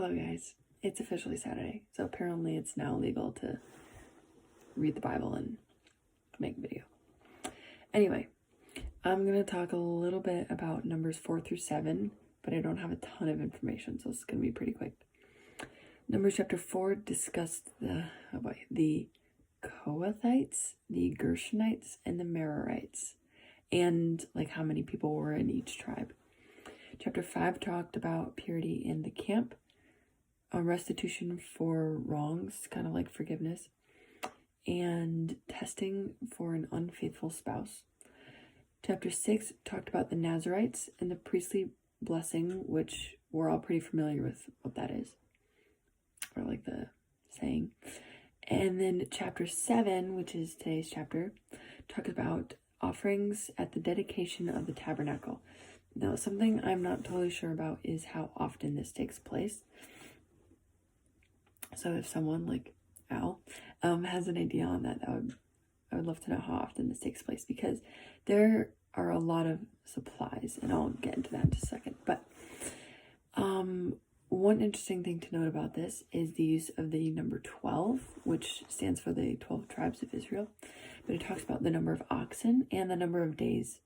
Hello guys, it's officially Saturday, so apparently it's now legal to read the Bible and make a video. Anyway, I'm going to talk a little bit about Numbers 4 through 7, but I don't have a ton of information, so it's going to be pretty quick. Numbers chapter 4 discussed the Kohathites, the Gershonites, and the Merarites, and like how many people were in each tribe. Chapter 5 talked about purity in the camp, restitution for wrongs, kind of like forgiveness, and testing for an unfaithful spouse. Chapter 6 talked about the Nazarites and the priestly blessing, which we're all pretty familiar with what that is, or like the saying. And then chapter 7, which is today's chapter, talks about offerings at the dedication of the tabernacle. Now, something I'm not totally sure about is how often this takes place. So if someone like Al has an idea on that, I would love to know how often this takes place, because there are a lot of supplies, and I'll get into that in just a second. But one interesting thing to note about this is the use of the number 12, which stands for the 12 tribes of Israel. But it talks about the number of oxen and the number of days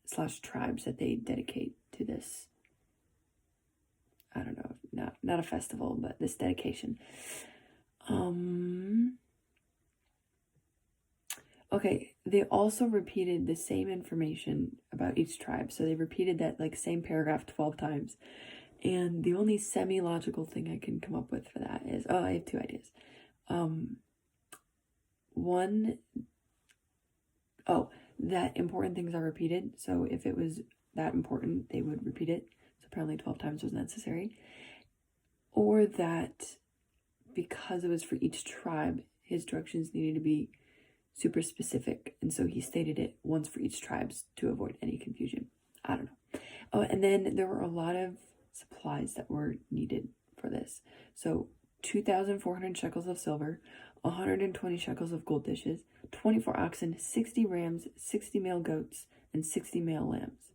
/ tribes that they dedicate to this. I don't know, not a festival, but this dedication. Okay, they also repeated the same information about each tribe. So they repeated that like same paragraph 12 times. And the only semi-logical thing I can come up with for that is, I have two ideas. One, that important things are repeated. So if it was that important, they would repeat it. So apparently 12 times was necessary. Or that because it was for each tribe, his directions needed to be super specific. And so he stated it once for each tribe to avoid any confusion. I don't know. Oh, and then there were a lot of supplies that were needed for this. So 2,400 shekels of silver, 120 shekels of gold dishes, 24 oxen, 60 rams, 60 male goats, and 60 male lambs.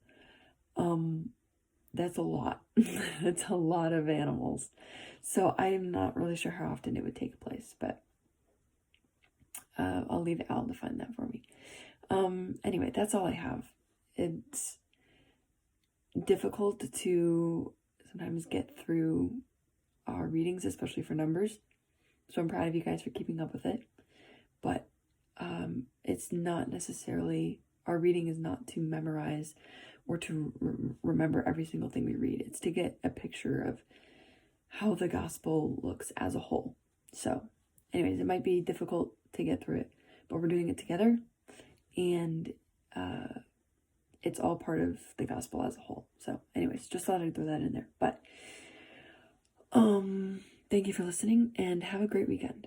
That's a lot. That's a lot of animals. So I am not really sure how often it would take place, but I'll leave Al to find that for me. Anyway, that's all I have. It's difficult to sometimes get through our readings, especially for numbers. So I'm proud of you guys for keeping up with it. But it's not necessarily, our reading is not to memorize or to remember every single thing we read. It's to get a picture of how the gospel looks as a whole. So anyways, it might be difficult to get through it, but we're doing it together, and it's all part of the gospel as a whole. So anyways, just thought I'd throw that in there. But thank you for listening, and have a great weekend.